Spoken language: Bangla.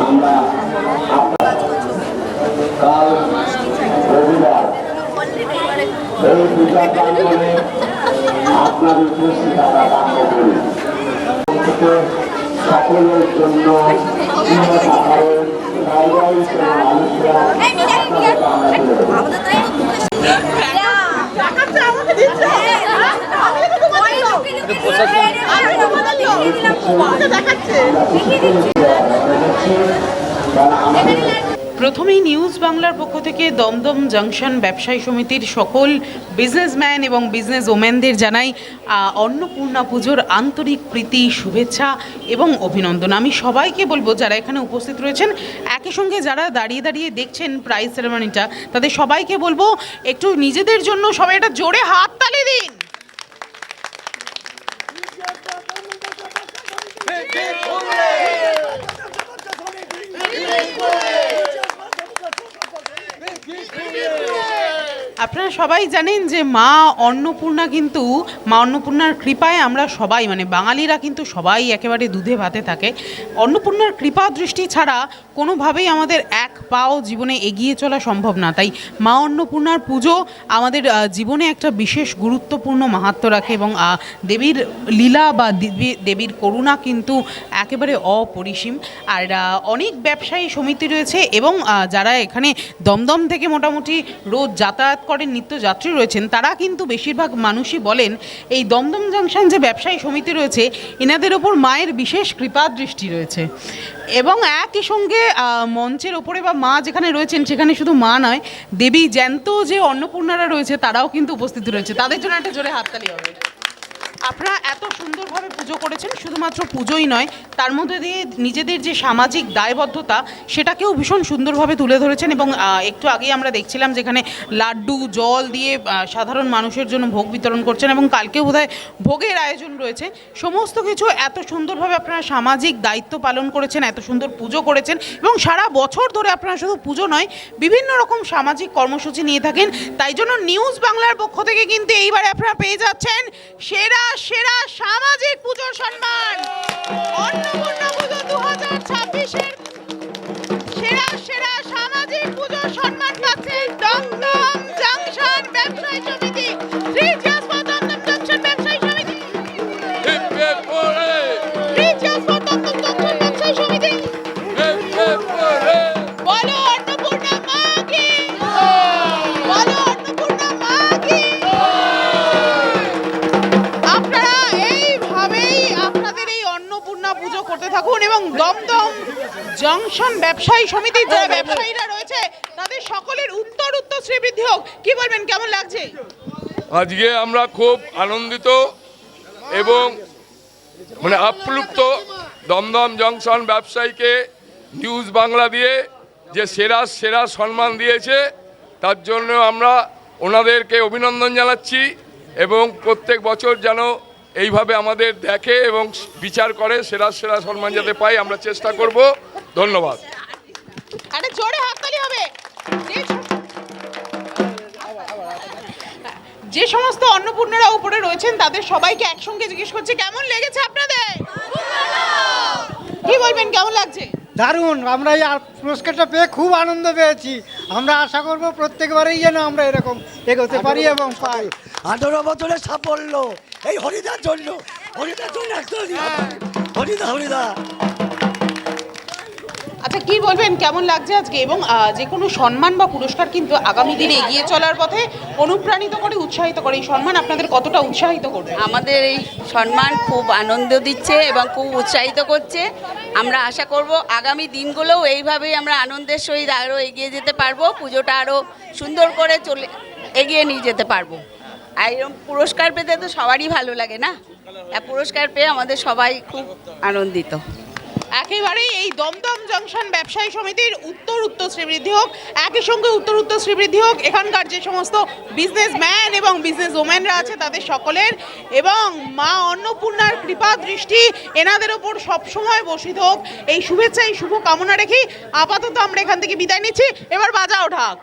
আমরা কাল রবিবার এই পূজা প্রাঙ্গণে আপনাদের উপস্থিত আমরা কাম্য করি। সকলের জন্য প্রথমেই নিউজ বাংলার পক্ষ থেকে দমদম জংশন ব্যবসায়ী সমিতির সকল বিজনেসম্যান এবং বিজনেস ওমেনদের জানাই অন্নপূর্ণা পুজোর আন্তরিক প্রীতি, শুভেচ্ছা এবং অভিনন্দন। আমি সবাইকে বলবো যারা এখানে উপস্থিত রয়েছেন, একই সঙ্গে যারা দাঁড়িয়ে দাঁড়িয়ে দেখছেন প্রাইজ সেরেমনিটা, তাদের সবাইকে বলবো একটু নিজেদের জন্য সবাই একটা জোরে হাত তালি দিন। আপনারা সবাই জানেন যে মা অন্নপূর্ণা কিন্তু মা অন্নপূর্ণার কৃপায় আমরা সবাই মানে বাঙালিরা কিন্তু সবাই একেবারে দুধে ভাতে থাকে। অন্নপূর্ণার কৃপা দৃষ্টি ছাড়া কোনোভাবেই আমাদের এক পাও জীবনে এগিয়ে চলা সম্ভব না। তাই মা অন্নপূর্ণার পুজো আমাদের জীবনে একটা বিশেষ গুরুত্বপূর্ণ মাহাত্ম্য রাখে এবং দেবীর লীলা বা দেবীর করুণা কিন্তু একেবারে অপরিসীম। আর অনেক ব্যবসায়ী সমিতি রয়েছে এবং যারা এখানে দমদম থেকে মোটামুটি রোজ যাতায়াত করেন, নিত্যযাত্রী রয়েছেন, তারা কিন্তু বেশিরভাগ মানুষই বলেন এই দমদম জংশন যে ব্যবসায়ী সমিতি রয়েছে এনাদের ওপর মায়ের বিশেষ কৃপা দৃষ্টি রয়েছে। এবং একই সঙ্গে মঞ্চের ওপরে বা মা যেখানে রয়েছেন সেখানে শুধু মা নয়, দেবী জ্যান্ত যে অন্নপূর্ণারা রয়েছে তারাও কিন্তু উপস্থিত রয়েছে। তাদের জন্য একটা জোরে হাততালি হবে। আপনারা এত সুন্দরভাবে পুজো করেছেন, শুধুমাত্র পুজোই নয়, তার মধ্যে দিয়ে নিজেদের যে সামাজিক দায়বদ্ধতা সেটাকেও ভীষণ সুন্দরভাবে তুলে ধরেছেন। এবং একটু আগেই আমরা দেখছিলাম যেখানে লাড্ডু জল দিয়ে সাধারণ মানুষের জন্য ভোগ বিতরণ করছেন এবং কালকেও বোধহয় ভোগের আয়োজন রয়েছে। সমস্ত কিছু এত সুন্দরভাবে আপনারা সামাজিক দায়িত্ব পালন করেছেন, এত সুন্দর পুজো করেছেন এবং সারা বছর ধরে আপনারা শুধু পুজো নয় বিভিন্ন রকম সামাজিক কর্মসূচি নিয়ে থাকেন। তাই জন্য নিউজ বাংলার পক্ষ থেকে কিন্তু এইবারে আপনারা পেয়ে যাচ্ছেন সেরা সেরা সামাজিক পুজোর সম্মান। অন্নপূর্ণা পুজো 2026-এর সেরা সেরা সামাজিক পুজোর সম্মান পাচ্ছেন দমদম জংশন ব্যবসায়ী সমিতি। Three cheers for Dumdum junction ব্যবসায়ী সমিতি। Three cheers for Dumdum junction ব্যবসায়ী সমিতি। বলো অন্নপূর্ণা মা কি, বলো অন্নপূর্ণা মা কি। আপনারা এইভাবেই আপনাদের এই অন্নপূর্ণা পুজো করতে থাকুন এবং দমদম জংশন ব্যবসায়ী সমিতির যারা ব্যবসায়ীরা রয়েছে তাদের সকলের উত্তর শ্রীবৃদ্ধি হোক। কি বলবেন, কেমন লাগছে? আজকে আমরা খুব আনন্দিত এবং মানে আপ্লুপ্ত। দমদম জংশন ব্যবসায়ীকে নিউজ বাংলা দিয়ে যে সেরা সেরা সম্মান দিয়েছে তার জন্য আমরা ওনাদেরকে অভিনন্দন জানাচ্ছি এবং প্রত্যেক বছর যেন এইভাবে আমাদের দেখে এবং বিচার করে, সেরা সেরা সম্মান যাতে পাই আমরা চেষ্টা করব। ধন্যবাদ। আরে জোরে হাততালি হবে। যে সমস্ত অন্নপূর্ণারা উপরে রয়েছেন তাদের সবাইকে একসঙ্গে জিজ্ঞেস করছি কেমন লেগেছে আপনাদের? কি বলবেন, কেমন লাগছে? দারুণ। আমরা এই পুরস্কারটা পেয়ে খুব আনন্দ পেয়েছি। আমরা আশা করব প্রত্যেকবারেই যেন আমরা এরকম এগোতে পারি এবং পাই। 18 বছরের সাফল্য এই হরিদার জন্য, হরিদার জন্য হরিদা। আচ্ছা, কি বলবেন, কেমন লাগছে আজকে? এবং যে কোনো সম্মান বা পুরস্কার কিন্তু আগামী দিনে এগিয়ে চলার পথে অনুপ্রাণিত করে, উৎসাহিত করে। এই সম্মান আপনাদের কতটা উৎসাহিত করবে? আমাদের এই সম্মান খুব আনন্দ দিচ্ছে এবং খুব উৎসাহিত করছে। আমরা আশা করব আগামী দিনগুলোও এইভাবেই আমরা আনন্দের সহিত আরও এগিয়ে যেতে পারবো, পুজোটা আরও সুন্দর করে এগিয়ে নিয়ে যেতে পারবো। আর এরকম পুরস্কার পেতে তো সবারই ভালো লাগে না? পুরস্কার পেয়ে আমাদের সবাই খুব আনন্দিত। একেবারেই এই দমদম জংশন ব্যবসায়ী সমিতির উত্তর শ্রীবৃদ্ধি হোক। একই সঙ্গে উত্তর শ্রীবৃদ্ধি হোক এখানকার যে সমস্ত বিজনেসম্যান এবং বিজনেস ওমেনরা আছে তাদের সকলের, এবং মা অন্নপূর্ণার কৃপা দৃষ্টি এনাদের ওপর সবসময় বর্ষিত হোক। এই শুভেচ্ছা, এই শুভ কামনা রেখেই আপাতত আমরা এখান থেকে বিদায় নিচ্ছি। এবার বাজাও ঢাক।